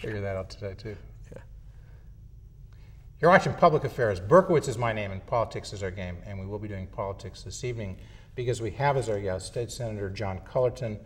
Figure that out today, too. Yeah. You're watching Public Affairs. Berkowitz is my name and politics is our game, and we will be doing politics this evening because we have as our guest State Senator John Cullerton,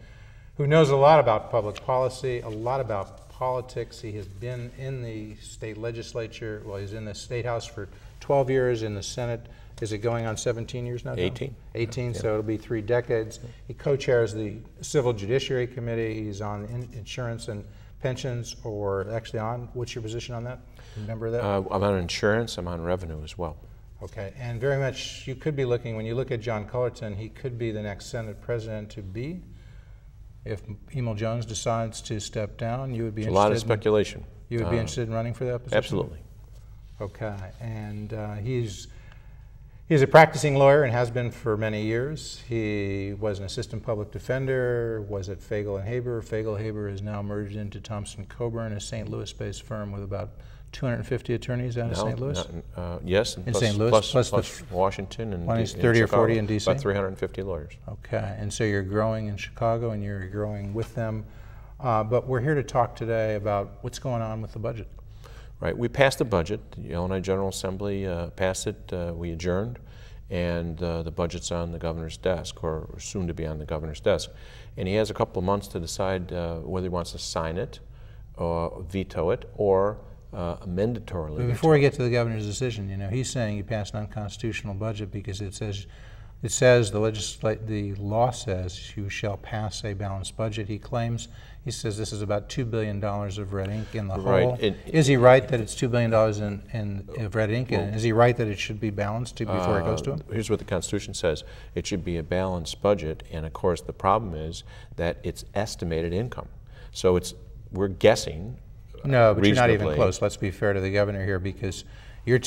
who knows a lot about public policy, a lot about politics. He has been in the state legislature, well, he's in the State House for 12 years, in the Senate. Is it going on 17 years now, John? 18. 18, yeah. So it'll be 3 decades. He co-chairs the Civil Judiciary Committee. He's on insurance and pensions, or actually on, what's your position on that? Remember that? I'm on insurance, I'm on revenue as well. Okay, and very much you could be looking, when you look at John Cullerton, he could be the next Senate President to be. If Emil Jones decides to step down, you would be interested. A lot of speculation. You would be interested in running for that position? Absolutely. Okay, and he's a practicing lawyer and has been for many years. He was an assistant public defender, was at Fagel and Haber. Fagel Haber is now merged into Thompson Coburn, a St. Louis-based firm with about 250 attorneys out of St. Louis? Yes, and in plus, St. Louis, plus Washington and 30 or 40 in D.C.? About 350 lawyers. Okay, and so you're growing in Chicago and you're growing with them. But we're here to talk today about what's going on with the budget. Right, we passed the budget. The Illinois General Assembly passed it. We adjourned, and the budget's on the governor's desk, or soon to be on the governor's desk. And he has a couple of months to decide whether he wants to sign it, or veto it, or mandatorily. But before we get to the governor's decision, you know, he's saying you passed an unconstitutional budget because it says the law says you shall pass a balanced budget. He says this is about $2 billion of red ink in the hole. Is he right that it's $2 billion of red ink? And is he right that it should be balanced before it goes to him? Here's what the Constitution says. It should be a balanced budget, and of course the problem is that it's estimated income. So we're guessing. No, but you're not even close. Let's be fair to the governor here, because you're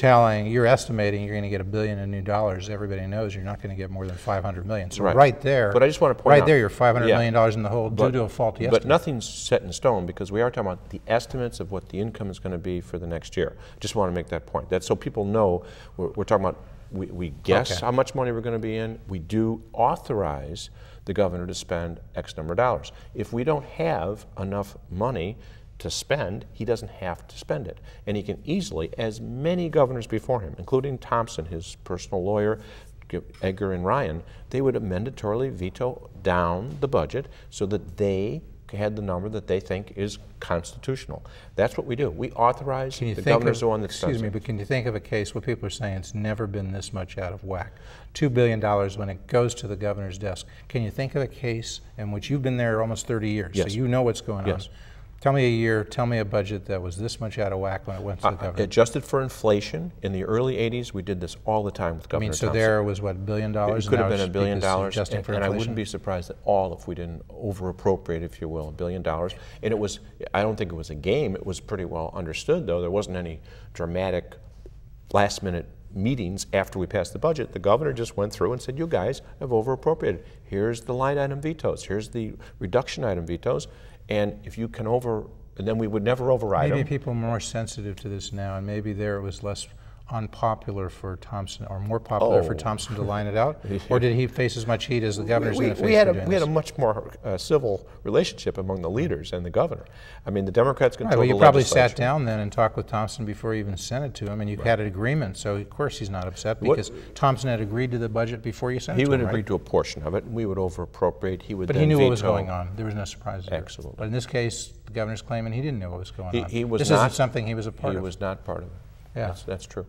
estimating you're going to get $1 billion in new dollars. Everybody knows you're not going to get more than $500 million. So right there, but I just want to point out, there, you're $500 million in the hole due to a faulty estimate. But nothing's set in stone, because we are talking about the estimates of what the income is going to be for the next year. Just want to make that point. That's so people know we're talking about. We guess how much money we're going to be in. We do authorize the governor to spend X number of dollars. If we don't have enough money to spend, he doesn't have to spend it. And he can easily, as many governors before him, including Thompson, his personal lawyer, Edgar and Ryan, they would mandatorily veto down the budget so that they had the number that they think is constitutional. That's what we do. We authorize, the governor's the one that spends it. Excuse me, but can you think of a case where people are saying it's never been this much out of whack? $2 billion when it goes to the governor's desk. Can you think of a case in which you've been there almost 30 years, yes. so you know what's going yes. on? Tell me a year, tell me a budget that was this much out of whack when it went to the governor. Adjusted for inflation, in the early 80s, we did this all the time with Governor Thompson. So there was, what, $1 billion? It could have been $1 billion, and I wouldn't be surprised at all if we didn't over-appropriate, if you will, $1 billion. And it was, I don't think it was a game, it was pretty well understood, though. There wasn't any dramatic last-minute meetings after we passed the budget. The governor just went through and said, you guys have over-appropriated. Here's the line item vetoes, here's the reduction item vetoes, and if you can and then we would never override them. Maybe people are more sensitive to this now, and maybe there it was less unpopular for Thompson, or more popular for Thompson to line it out? Or did he face as much heat as the governor's going to face we had a much more civil relationship among the leaders and the governor. I mean, the Democrats control the legislature. Well, you probably sat down then and talked with Thompson before you even sent it to him, and you had an agreement, so of course he's not upset, because Thompson had agreed to the budget before you sent it to him, He would agree to a portion of it, and we would over-appropriate. He would But then he knew veto. what was going on. There was no surprises there. Absolutely. But in this case, the governor's claiming he didn't know what was going on. This isn't something he was a part of. He was not part of it. Yeah. That's true.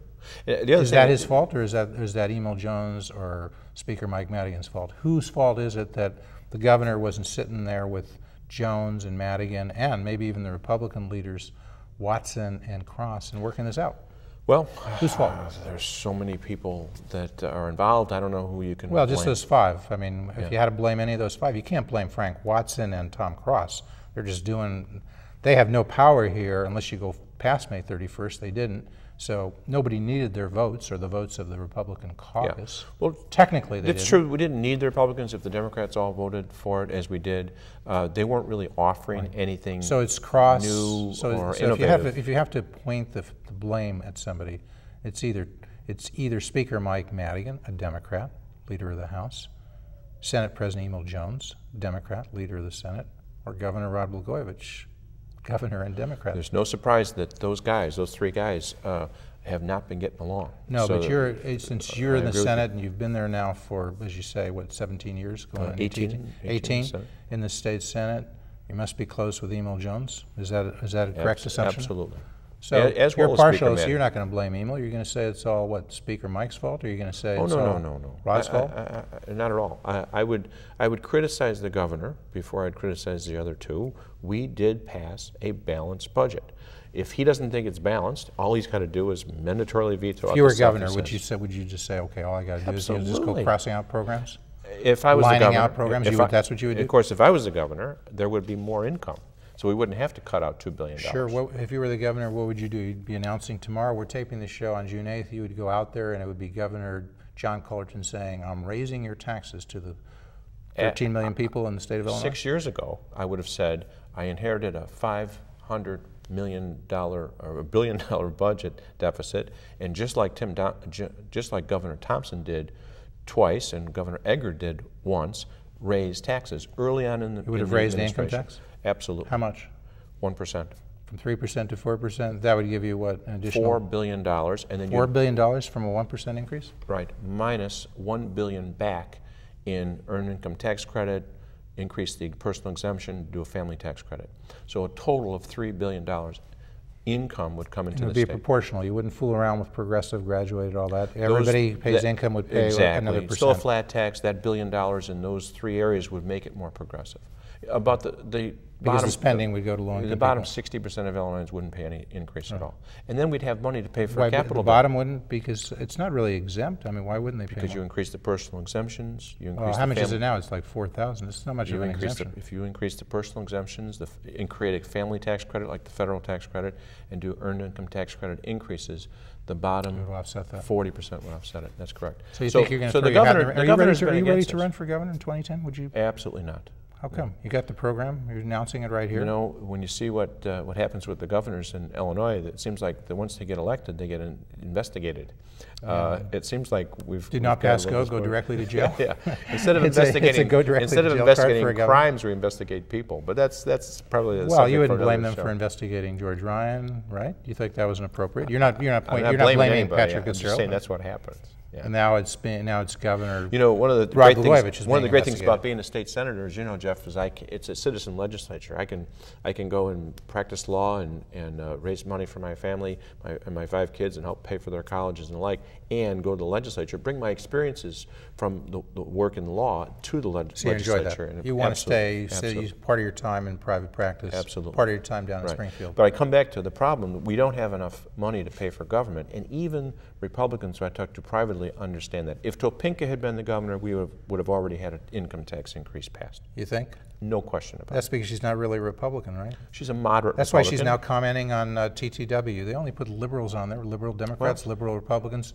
Is that his fault, or is that Emil Jones or Speaker Mike Madigan's fault? Whose fault is it that the governor wasn't sitting there with Jones and Madigan and maybe even the Republican leaders, Watson and Cross, and working this out? Well, whose fault? There's so many people that are involved. I don't know who you can Well, blame. just those 5. I mean, if you had to blame any of those 5, you can't blame Frank Watson and Tom Cross. They're just they have no power here unless you go past May 31st. They didn't. So nobody needed their votes, or the votes of the Republican caucus. Yeah. Well, technically they didn't. It's true. We didn't need the Republicans if the Democrats all voted for it, as we did. They weren't really offering anything So it's Cross, new or innovative. If you have to point the blame at somebody, it's either Speaker Mike Madigan, a Democrat, leader of the House, Senate President Emil Jones, Democrat, leader of the Senate, or Governor Rod Blagojevich, governor and Democrat. There's no surprise that those guys, those three guys, have not been getting along. No, so but since you're in the Senate and you've been there now for, as you say, what, 17 years? Going on 18 in the state Senate. You must be close with Emil Jones. Is that a correct assumption? Absolutely. So as well you're as partial, Speaker so you're not going to blame Emil. You're going to say it's all, what, Speaker Mike's fault? Or are you going to say it's no. Rod's fault? Not at all. I would criticize the governor before I'd criticize the other two. We did pass a balanced budget. If he doesn't think it's balanced, all he's got to do is mandatorily veto. If you were governor, would you just say, okay, all I got to do is just go crossing out programs? If I was the governor, lining out programs, that's what you would do? Of course, if I was the governor, there would be more income. So we wouldn't have to cut out $2 billion. Sure. If you were the governor, what would you do? You'd be announcing tomorrow. We're taping the show on June 8th. You would go out there, and it would be Governor John Cullerton saying, I'm raising your taxes to the 13 million people in the state of Illinois. 6 years ago, I would have said, I inherited a $500 million or $1 billion budget deficit, and just like Governor Thompson did twice, and Governor Egger did once, raise taxes early on in the You would have raised the income tax? Absolutely. How much? 1%. From 3% to 4%? That would give you what, an additional? $4 billion. And then $4 billion from a 1% increase? Right, minus $1 billion back in earned income tax credit, increase the personal exemption, do a family tax credit. So a total of $3 billion income would come into the state. It would be proportional. You wouldn't fool around with progressive, graduated, all that. Everybody pays income would pay another percent. Still a flat tax. That $1 billion in those three areas would make it more progressive. About the because the spending would go to low-income The bottom 60% of Illinoisans wouldn't pay any increase at all. And then we'd have money to pay for a capital bill. The bottom wouldn't, because it's not really exempt. I mean, why wouldn't they pay Because more? you increase the personal exemptions, you increase how much is it now? It's like $4,000. It's not much of an exemption. If you increase the personal exemptions and create a family tax credit like the federal tax credit and do earned income tax credit increases, the bottom 40% would offset it. That's correct. So you think you're going to throw your hat in the ring? Are you ready to run for governor in 2010? Would you? Absolutely not. How come? You got the program? You're announcing it right here? You know, when you see what happens with the governors in Illinois, it seems like that once they get elected, they get investigated. It seems like we've do not pass go directly to jail. Yeah. Instead of investigating crimes, we investigate people. But that's probably you wouldn't blame them for investigating George Ryan, right? You think that was inappropriate? You're not blaming Patrick I'm just saying that's what happens. Yeah. And now it's Governor. You know, one of the great things about being a state senator is, you know, Jeff, is it's a citizen legislature. I can go and practice law and raise money for my family and my 5 kids and help pay for their colleges and the like, and go to the legislature, bring my experiences from the work in the law to the legislature. Enjoy that. You want to stay part of your time in private practice. Absolutely. Part of your time down in Springfield. But I come back to the problem. We don't have enough money to pay for government, and even Republicans who I talk to privately understand that. If Topinka had been the governor, we would have already had an income tax increase passed. You think? No question about it. That's because she's not really a Republican, right? She's a moderate That's Republican. why she's now commenting on TTW. They only put liberals on there, liberal Democrats, liberal Republicans.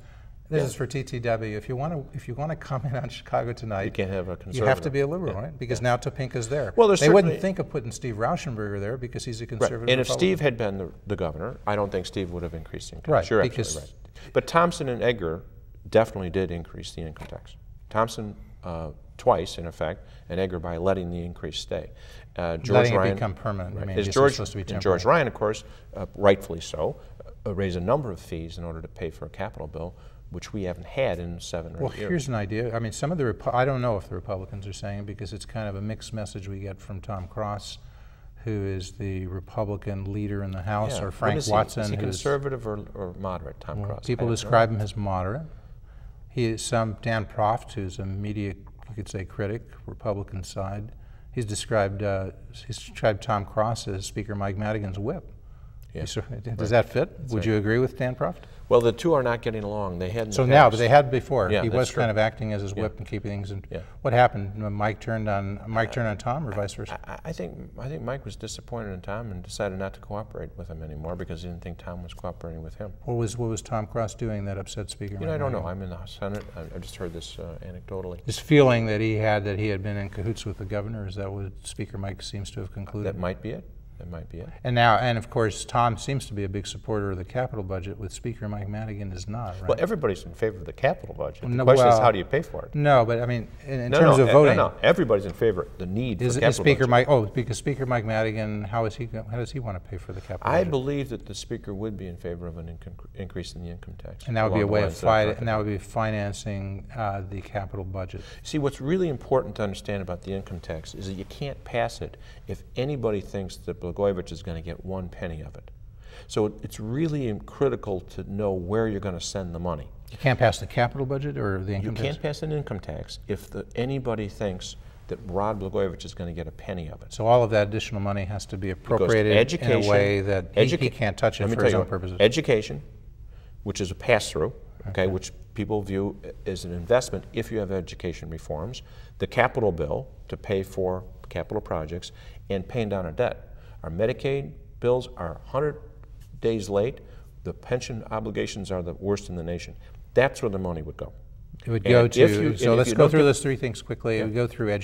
This is for TTW. If you want to comment on Chicago tonight, you can't have a conservative. You have to be a liberal, right? Because now Topinka's there. Well, they wouldn't think of putting Steve Rauschenberger there because he's a conservative And if Republican. Steve had been the governor, I don't think Steve would have increased the income tax. Right, You're absolutely right. But Thompson and Egger definitely did increase the income tax. Thompson twice, in effect, and Egger by letting the increase stay. Letting it become permanent. Right. I mean, George Ryan, of course, rightfully so, raised a number of fees in order to pay for a capital bill, which we haven't had in 7 or 8 years. Well, here's an idea. I mean, some of the I don't know if the Republicans are saying it because it's kind of a mixed message we get from Tom Cross, who is the Republican leader in the House, or Frank Watson. Is he conservative or moderate, Tom Cross? People describe him as moderate. He is Dan Proft, who's a media, you could say, critic, Republican side. He's described Tom Cross as Speaker Mike Madigan's whip. Yeah. Does that fit? Would you agree with Dan Proft? Well, the two are not getting along. They had but they had before. Yeah, he was kind of acting as his whip and keeping things. What happened? Mike turned on Tom, or vice versa? I think Mike was disappointed in Tom and decided not to cooperate with him anymore because he didn't think Tom was cooperating with him. What was Tom Cross doing that upset Speaker? I don't know. I'm in the Senate. I just heard this anecdotally. This feeling that he had been in cahoots with the governor, is that what Speaker Mike seems to have concluded? That might be it. That might be it. And now, and of course, Tom seems to be a big supporter of the capital budget, with Speaker Mike Madigan is not, right? Well, everybody's in favor of the capital budget. The question is, how do you pay for it? No, but I mean, in terms of voting. No, everybody's in favor of the need for capital Speaker budget. Mike, because Speaker Mike Madigan, how does he want to pay for the capital budget? I believe that the Speaker would be in favor of an increase in the income tax. And that would be a way of financing the capital budget. See, what's really important to understand about the income tax is that you can't pass it if anybody thinks that Blagojevich is going to get 1 penny of it. So it's really critical to know where you're going to send the money. You can't pass the capital budget or the income tax? You can't pass an income tax if anybody thinks that Rod Blagojevich is going to get a penny of it. So all of that additional money has to be appropriated in a way that he can't touch it for his own purposes. Education, which is a pass-through, okay, which people view as an investment if you have education reforms, the capital bill to pay for capital projects, and paying down our debt. Our Medicaid bills are 100 days late. The pension obligations are the worst in the nation. That's where the money would go. It would go to, so let's go through those three things quickly. It would go through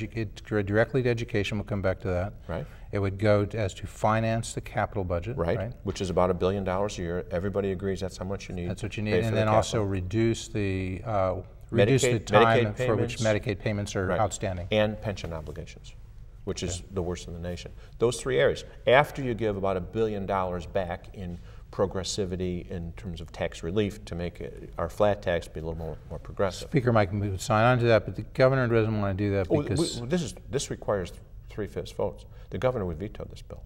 directly to education. We'll come back to that. Right. It would go as to finance the capital budget. Right. Which is about $1 billion a year. Everybody agrees that's how much you need. That's what you need. And then also reduce the time for which Medicaid payments are outstanding. And pension obligations, which is the worst in the nation. Those three areas. After you give about $1 billion back in progressivity in terms of tax relief to make our flat tax be a little more progressive. Speaker Mike would sign on to that, but the governor doesn't want to do that because this requires 3/5 votes. The governor would veto this bill,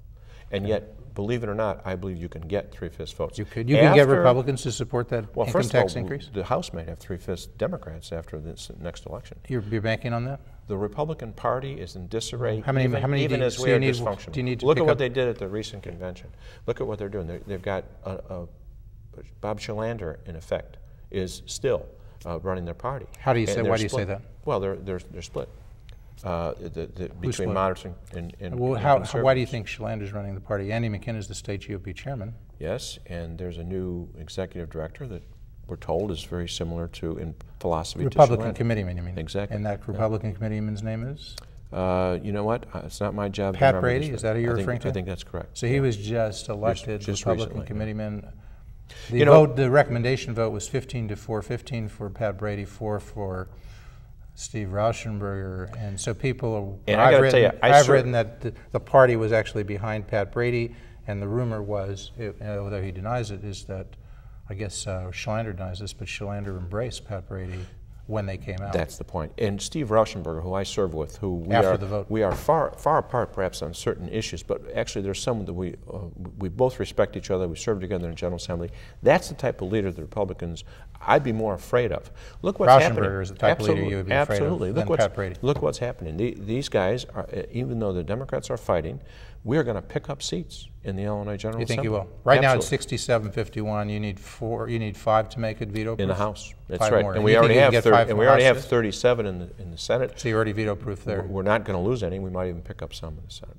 and yet, believe it or not, I believe you can get 3/5 votes. You can get Republicans to support that income tax increase. The House might have 3/5 Democrats after this next election. You're banking on that? The Republican Party is in disarray. How many even as we are dysfunctional. Do you need to look at what they did at the recent convention. Look at what they're doing. They've got Bob Shalander, in effect, is still running their party. How do you say? Why do you say that? Well, they're split between moderates and conservatives. Why do you think Shalander's running the party? Andy McKinnon is the state GOP chairman. Yes, and there's a new executive director that we're told is very similar to in philosophy. Republican committeeman, you mean? Exactly. And that Republican committeeman's name is? You know what? It's not my job. Pat Brady. Is that who you're referring to? I think that's correct. So he was just elected Republican committeeman. The the recommendation vote was 15 to 4, 15 for Pat Brady, 4 for Steve Rauschenberger, and so people. And I got to tell you, I've written that the party was actually behind Pat Brady, and the rumor was, although he denies it, is that I guess Shalander denies this, but Shalander embraced Pat Brady when they came out. That's the point. And Steve Rauschenberger, who I serve with, who we are far apart perhaps on certain issues, but actually there's some that we both respect each other. We serve together in General Assembly. That's the type of leader the Republicans I'd be more afraid of. Look what's happening. Rauschenberger is the type of leader you would be afraid of than Pat Brady. Look what's happening. These guys, even though the Democrats are fighting, we are going to pick up seats in the Illinois General Assembly. You think you will? Right now it's 67-51. You need 4. You need 5 to make it veto-proof. In the House. That's 5 right. more. And we already have 37 in the Senate. So you're already veto-proof there. We're not going to lose any. We might even pick up some in the Senate.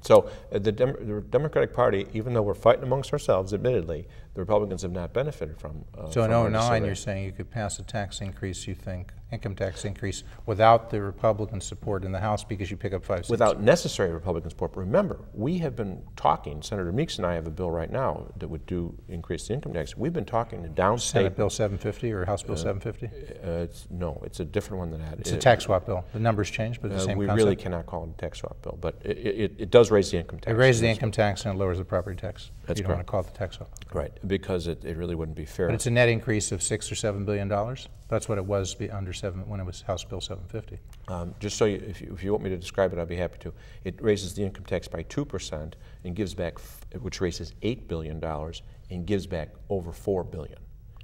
So the Democratic Party, even though we're fighting amongst ourselves, admittedly, the Republicans have not benefited from. So in 2009, you're saying you could pass a tax increase, you think, income tax increase, without the Republican support in the House because you pick up 5 seats? Without necessary Republican support. But remember, we have been talking, Senator Meeks and I have a bill right now that would increase the income tax. We've been talking to downstate. Senate Bill 750 or House Bill 750? No, it's a different one than that. It's a tax swap bill. The numbers change, but the same concept. We really cannot call it a tax swap bill, but it does raise the income tax. It raises the income tax and it lowers the property tax. That's you don't want to call it the tax swap. Right, because it really wouldn't be fair. But it's a net increase of $6 or $7 billion. That's what it was under when it was House Bill 750. Just so if you want me to describe it, I'd be happy to. It raises the income tax by 2% and gives back, which raises $8 billion and gives back over $4 billion.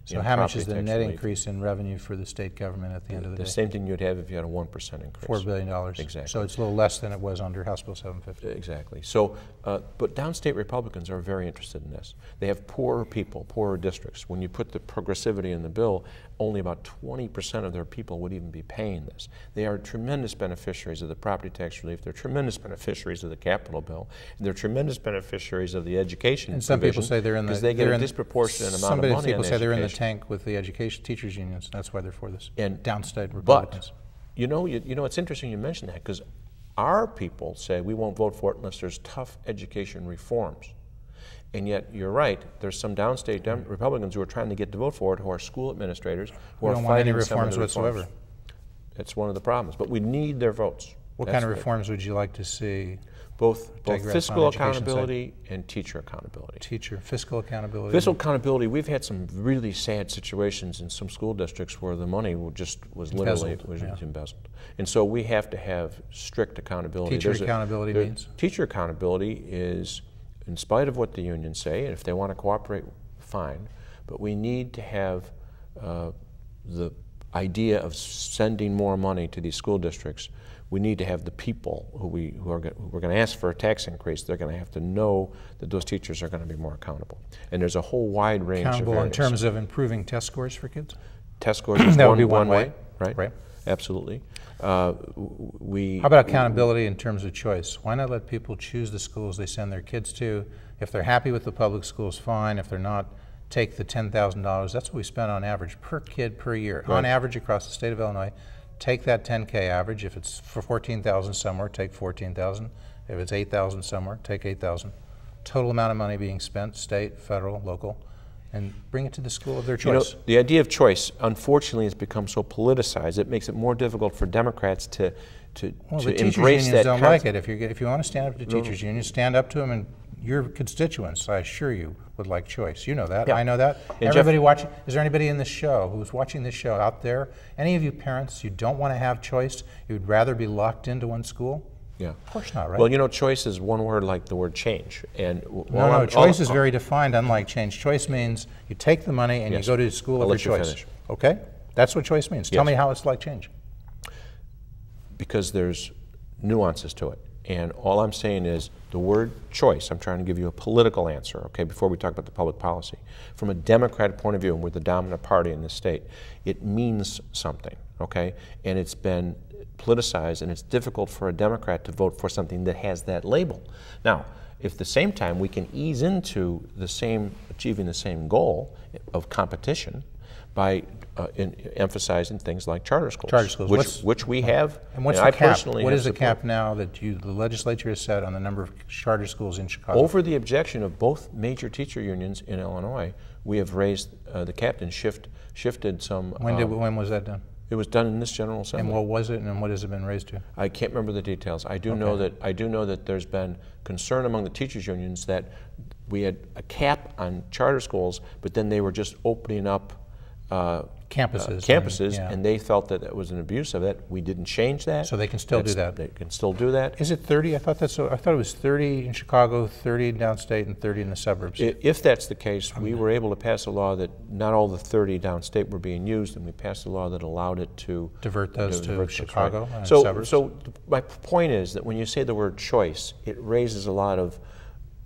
So how much is the net increase in revenue for the state government at the end of the day? The same thing you'd have if you had a 1% increase. $4 billion. Exactly. So it's a little less than it was under House Bill 750. Exactly. So, but downstate Republicans are very interested in this. They have poorer people, poorer districts. When you put the progressivity in the bill, only about 20% of their people would even be paying this. They are tremendous beneficiaries of the property tax relief. They're tremendous beneficiaries of the capital bill. And they're tremendous beneficiaries of the education. And some people say they're in the because they get a disproportionate amount of money. Some people say they're in the tank with the education teachers unions. That's why they're for this. And downstate Republicans. But you know, it's interesting you mention that because Our people say we won't vote for it unless there's tough education reforms. And yet, you're right, there's some downstate Republicans who are trying to get to vote for it, who are school administrators, who are fighting some of the whatsoever. It's one of the problems, but we need their votes. What kind of reforms would you like to see? Both fiscal accountability and teacher accountability. Fiscal accountability. Fiscal accountability, we've had some really sad situations in some school districts where the money just was literally embezzled. And so we have to have strict accountability. Teacher accountability means? Teacher accountability is, in spite of what the unions say, and if they want to cooperate, fine, but we need to have the idea of sending more money to these school districts. We need to have the people who are going to ask for a tax increase. They're going to have to know that those teachers are going to be more accountable. And there's a whole wide range of areas. In terms of improving test scores for kids? Test scores is that would be one way. Right? Absolutely. How about accountability in terms of choice? Why not let people choose the schools they send their kids to? If they're happy with the public schools, fine. If they're not, take the $10,000. That's what we spend on average per kid per year. Right. On average across the state of Illinois. Take that 10K average. If it's for 14,000 somewhere, take 14,000. If it's 8,000 somewhere, take 8,000. Total amount of money being spent, state, federal, local, and bring it to the school of their choice. You know, the idea of choice, unfortunately, has become so politicized. It makes it more difficult for Democrats to embrace that. The teachers' unions don't like it. If you want to stand up to teachers' unions, stand up to them, and your constituents, I assure you, would like choice. You know that. Yeah. I know that. And everybody watching, is there anybody in this show who's watching this show out there? Any of you parents, you don't want to have choice? You'd rather be locked into one school? Yeah. Of course not, right? Well, you know, choice is one word like the word change. And no, choice is very defined, unlike change. Choice means you take the money and you go to the school of your choice. Finish. Okay? That's what choice means. Tell me how it's like change. Because there's nuances to it. And all I'm saying is the word choice, I'm trying to give you a political answer, okay, before we talk about the public policy. From a Democratic point of view, and we're the dominant party in this state, it means something, okay? And it's been politicized, and it's difficult for a Democrat to vote for something that has that label. Now, if at the same time we can ease into achieving the same goal of competition by emphasizing things like charter schools, which we have. And what's the cap? What is the cap now that the legislature has set on the number of charter schools in Chicago? Over the objection of both major teacher unions in Illinois, we have raised the cap and shifted some. When was that done? It was done in this General Assembly. And what was it, and what has it been raised to? I can't remember the details. I do know that there's been concern among the teachers unions that we had a cap on charter schools, but then they were just opening up campuses, and they felt that it was an abuse of that. We didn't change that. So they can still do that. They can still do that. Is it 30? I thought it was 30 in Chicago, 30 downstate, and 30 in the suburbs. If that's the case, we were able to pass a law that not all the 30 downstate were being used, and we passed a law that allowed it to divert those to Chicago and so, suburbs. So my point is that when you say the word choice, it raises a lot of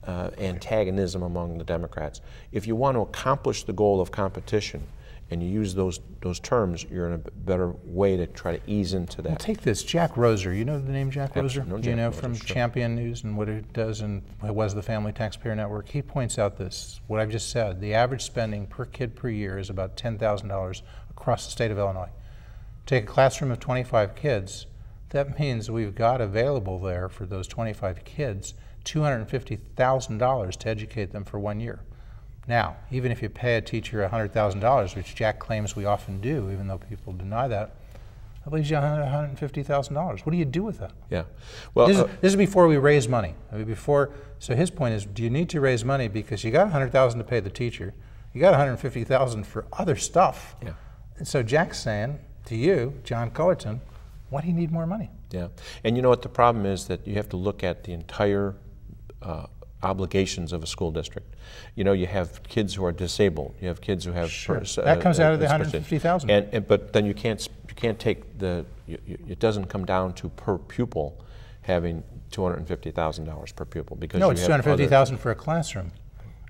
antagonism among the Democrats. If you want to accomplish the goal of competition, and you use those terms, you're in a better way to try to ease into that. Well, take this, Jack Roser. You know the name Jack Roser? You know from Champion News and what it does and was the Family Taxpayer Network. He points out this, what I've just said. The average spending per kid per year is about $10,000 across the state of Illinois. Take a classroom of 25 kids, that means we've got available there for those 25 kids $250,000 to educate them for 1 year. Now, even if you pay a teacher $100,000, which Jack claims we often do, even though people deny that leaves you $150,000. What do you do with that? Yeah, well, this is before we raise money. So his point is, do you need to raise money because you got $100,000 to pay the teacher, you got $150,000 for other stuff. Yeah. And so Jack's saying to you, John Cullerton, why do you need more money? Yeah, and you know what the problem is, that you have to look at the entire obligations of a school district. You know, you have kids who are disabled. You have kids who have that comes out of the $150,000. But then you can't take it doesn't come down to per pupil having $250,000 per pupil, because no, it's $250,000 for a classroom.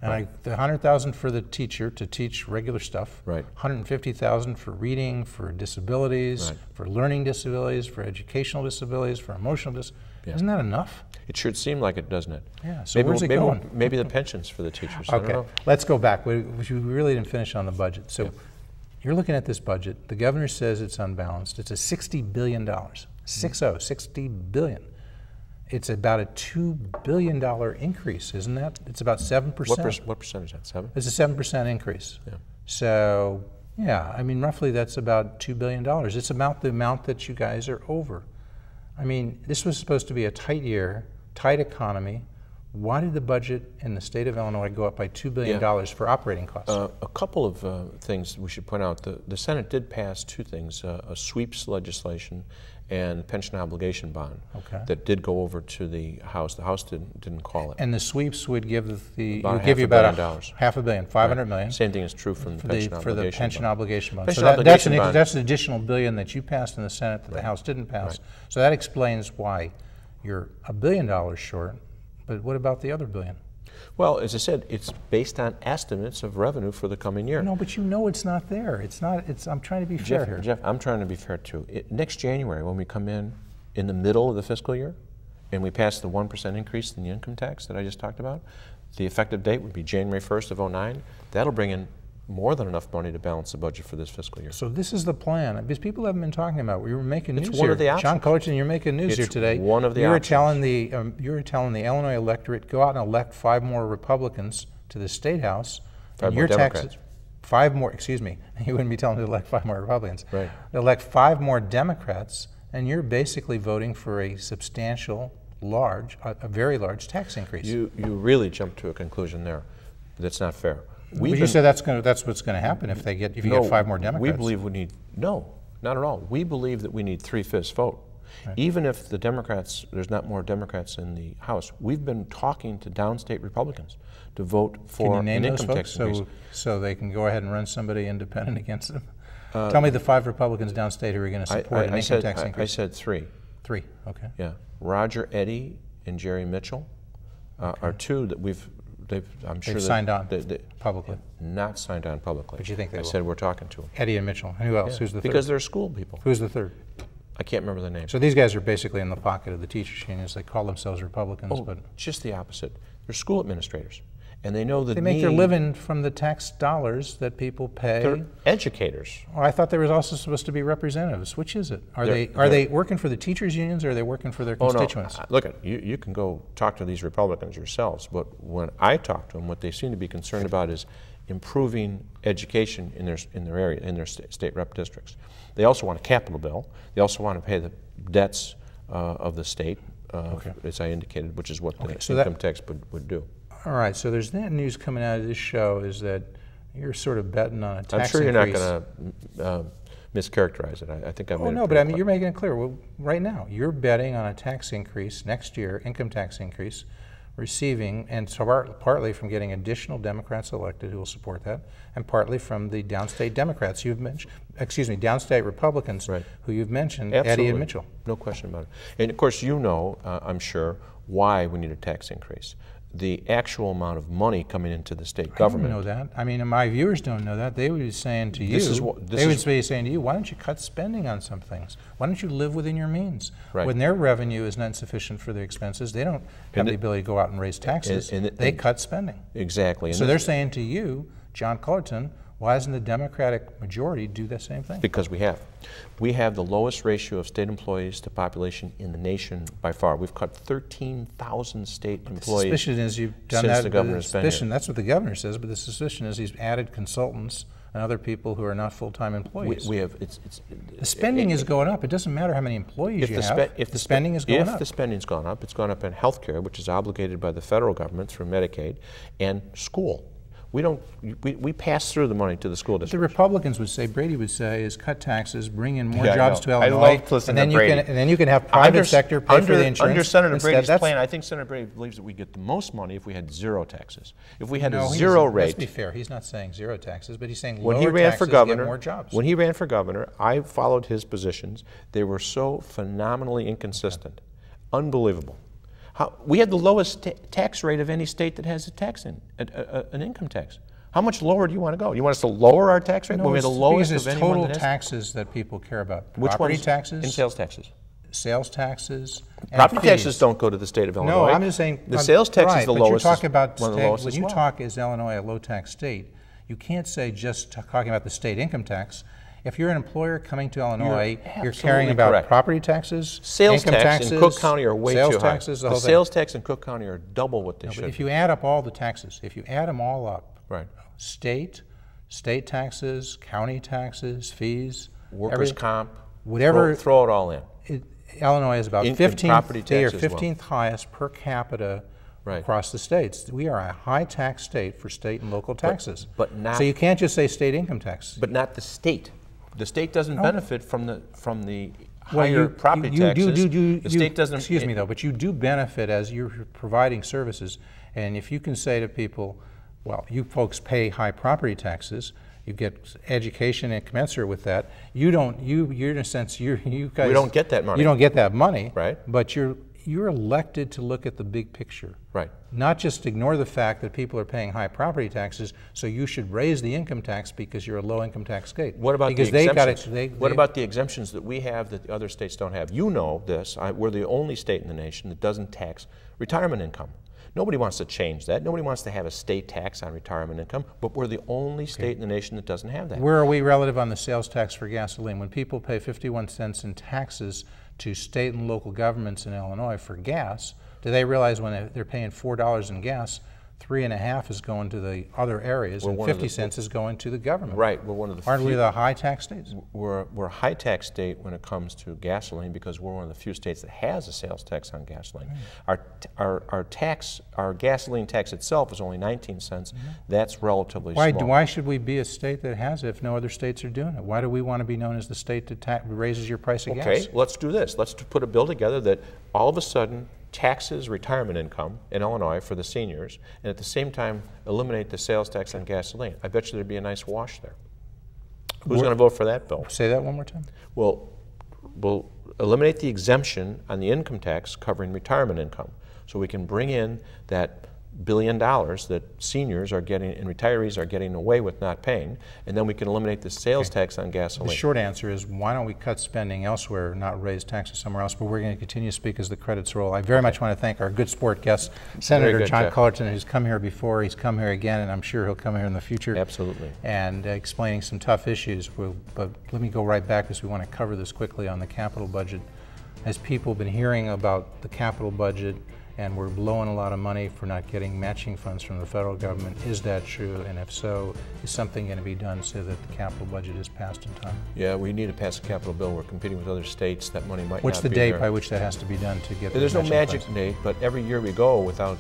And the $100,000 for the teacher to teach regular stuff. Right. $150,000 for reading, for disabilities, right, for learning disabilities, for educational disabilities, for emotional disabilities. Yeah. Isn't that enough? It should seem like it, doesn't it? Yeah. So where's it going? Maybe the pensions for the teachers. Okay. I don't know. Let's go back. We really didn't finish on the budget. So you're looking at this budget. The governor says it's unbalanced. It's a $60 billion. $60 billion. it's about a $2 billion increase, isn't that? It's about 7%. What percentage is that? 7? It's a 7% increase. Yeah. So, yeah, I mean, roughly that's about $2 billion. It's about the amount that you guys are over. I mean, this was supposed to be a tight year, tight economy. Why did the budget in the state of Illinois go up by $2 billion for operating costs? A couple of things we should point out. The Senate did pass two things, a sweeps legislation and pension obligation bond that did go over to the House. The House didn't call it. And the sweeps would give you about $500 million, $500 million. Same thing is true from the pension obligation bond. For the pension obligation bond. Pension So obligation bond. That's an additional $1 billion that you passed in the Senate that the House didn't pass. So that explains why you're $1 billion short. But what about the other $1 billion? Well, as I said, it's based on estimates of revenue for the coming year. No, but you know it's not there. It's not. I'm trying to be fair here. Jeff, I'm trying to be fair too. Next January, when we come in the middle of the fiscal year, and we pass the 1% increase in the income tax that I just talked about, the effective date would be January 1st of 2009. That'll bring in more than enough money to balance the budget for this fiscal year. So this is the plan, because people haven't been talking about it. We were making news here. It's one of the options. John Cullerton, you're making news here today. One of the options. You were telling the Illinois electorate, go out and elect 5 more Republicans to the State House. 5 more Democrats. 5 more, excuse me. You wouldn't be telling them to elect 5 more Republicans. Right. Elect 5 more Democrats, and you're basically voting for a substantial, a very large tax increase. You really jumped to a conclusion there. That's not fair. But you said that's what's going to happen if you get 5 more Democrats. We believe we need, no, not at all. We believe that we need 3/5 vote. Right. Even if there's not more Democrats in the House, we've been talking to downstate Republicans to vote for an income tax increase. So they can go ahead and run somebody independent against them? Tell me the 5 Republicans downstate who are going to support an income tax increase. I said 3. 3, okay. Yeah. Roger Eddy and Jerry Mitchell are 2 that I'm sure they've signed on publicly. Not signed on publicly. But you think they will? I said we're talking to them. Eddy and Mitchell. And who else? Yeah. Who's the third? Because they're school people. Who's the third? I can't remember the name. So these guys are basically in the pocket of the teachers' unions. They call themselves Republicans, but just the opposite. They're school administrators, and they know that they make their living from the tax dollars that people pay. They're educators. Well, I thought there was also supposed to be representatives. Which is it? Are they working for the teachers' unions, or are they working for their constituents? No. Look, you can go talk to these Republicans yourselves, but when I talk to them, what they seem to be concerned about is improving education in their area, in their state rep districts. They also want a capital bill. They also want to pay the debts of the state, as I indicated, which is what the income tax would do. All right, so there's that news coming out of this show is that you're sort of betting on a tax increase. I'm sure you're not going to mischaracterize it. I think I've made it no, but I mean, you're making it clear. Well, right now, you're betting on a tax increase next year, income tax increase, receiving, and so partly from getting additional Democrats elected who will support that, and partly from the downstate Democrats you've mentioned, downstate Republicans who you've mentioned, Absolutely. Eddy and Mitchell. No question about it. And of course, you know, I'm sure, why we need a tax increase. The actual amount of money coming into the state government. I don't know that. I mean, my viewers don't know that. They would be saying to you, why don't you cut spending on some things? Why don't you live within your means? Right. When their revenue is not sufficient for their expenses, they don't have the ability to go out and raise taxes. They cut spending. Exactly. So they're saying to you, John Cullerton, why doesn't the Democratic majority do the same thing? Because we have. We have the lowest ratio of state employees to population in the nation by far. We've cut 13,000 state employees. The suspicion is you've done since that. The governor's been here. That's what the governor says, but the suspicion is he's added consultants and other people who are not full-time employees. The spending is going up. It doesn't matter how many employees you have. If the spending is going up. If the spending's gone up, it's gone up in health care, which is obligated by the federal government through Medicaid, and school. We pass through the money to the school district. The Republicans would say, Brady would say, is cut taxes, bring in more jobs to Illinois, I love to listen to Brady. And then you can have private sector pay for the insurance. Under Senator Brady's plan, I think Senator Brady believes that we get the most money if we had zero taxes. If we had a zero rate. Let's be fair. He's not saying zero taxes, but he's saying lower taxes get more jobs. When he ran for governor, I followed his positions. They were so phenomenally inconsistent. Unbelievable. We had the lowest tax rate of any state that has an income tax. How much lower do you want to go? You want us to lower our tax rate? No, we had the lowest of anyone total that has taxes that people care about. Which property ones? taxes? And sales taxes. Sales taxes. Property taxes don't go to the state of Illinois. No, I'm just saying the sales tax is the lowest. You're talking about when you talk is Illinois a low tax state, you can't say just talking about the state income tax. If you're an employer coming to Illinois, you're absolutely caring about correct. property taxes, Sales income tax taxes, in Cook County are way sales too high. taxes, the The whole thing. sales tax in Cook County are double what they But should if be. you add up all the taxes, if you add them all up, Right. state taxes, county taxes, fees, Workers' comp, whatever, throw it all in. Illinois is about Income, property 15th, they are tax as well. 15th highest per capita Right. across the states. We are a high tax state for state and local taxes. but not- so you can't just say state income tax. But not the state. The state doesn't benefit from the Well, higher property taxes. The state doesn't. Excuse me, though, but you do benefit as you're providing services. And if you can say to people, well, you folks pay high property taxes, you get education and commensurate with that. You're in a sense, you guys. We don't get that money. You don't get that money. Right. But you're elected to look at the big picture. Right. Not just ignore the fact that people are paying high property taxes, so you should raise the income tax because you're a low income tax state. What about because the exemptions? What about the exemptions that we have that the other states don't have? You know this. We're the only state in the nation that doesn't tax retirement income. Nobody wants to change that. Nobody wants to have a state tax on retirement income, but we're the only state in the nation that doesn't have that. Where are we relative on the sales tax for gasoline? When people pay 51 cents in taxes to state and local governments in Illinois for gas, do they realize when they're paying $4 in gas, 3.5 is going to the other areas, and 50 cents is going to the government? Right. We're one of the Aren't we the high tax states? We're a high tax state when it comes to gasoline because we're one of the few states that has a sales tax on gasoline. Our gasoline tax itself is only 19 cents. That's relatively small. Why should we be a state that has it if no other states are doing it? Why do we want to be known as the state that raises your price of gas? Okay, let's do this. Let's put a bill together that all of a sudden taxes retirement income in Illinois for the seniors, and at the same time eliminate the sales tax on gasoline. I bet you there'd be a nice wash there. Who's going to vote for that bill? Say that one more time. Well, we'll eliminate the exemption on the income tax covering retirement income, so we can bring in that $1 billion that seniors are getting and retirees are getting away with not paying, and then we can eliminate the sales tax on gasoline. The short answer is, why don't we cut spending elsewhere, not raise taxes somewhere else? But we're going to continue to speak as the credits roll. I very much want to thank our good sport guest, Senator John Cullerton, who's come here before, he's come here again, and I'm sure he'll come here in the future. Absolutely. And explaining some tough issues. But let me go right back because we want to cover this quickly on the capital budget. As people have been hearing about the capital budget, and we're blowing a lot of money for not getting matching funds from the federal government. Is that true? And if so, is something going to be done so that the capital budget is passed in time? Yeah, we need to pass a capital bill. We're competing with other states. That money might not be there. What's the date by which that has to be done to get There's no magic date, but every year we go without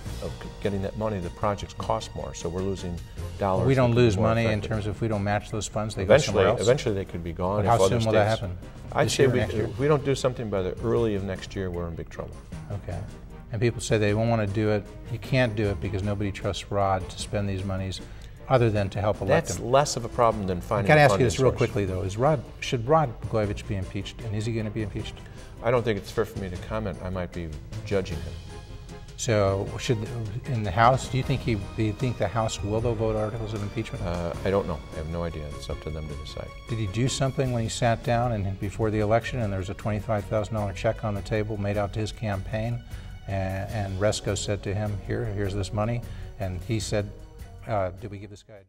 getting that money, the projects cost more. So we're losing dollars. Well, we don't lose money in terms of if we don't match those funds, they go somewhere else? Eventually they could be gone. But how soon will that happen? I'd say if we don't do something by the early of next year, we're in big trouble. Okay. And people say they won't want to do it. You can't do it because nobody trusts Rod to spend these monies other than to help elect him. That's less of a problem than finding I got to a ask you this real source. quickly, though. Should Rod Blagojevich be impeached? And is he going to be impeached? I don't think it's fair for me to comment. I might be judging him. So in the House, do you think the House will vote articles of impeachment? I don't know. I have no idea. It's up to them to decide. Did he do something when he sat down and before the election and there was a $25,000 check on the table made out to his campaign? And Resco said to him, here's this money. And he said, did we give this guy a job?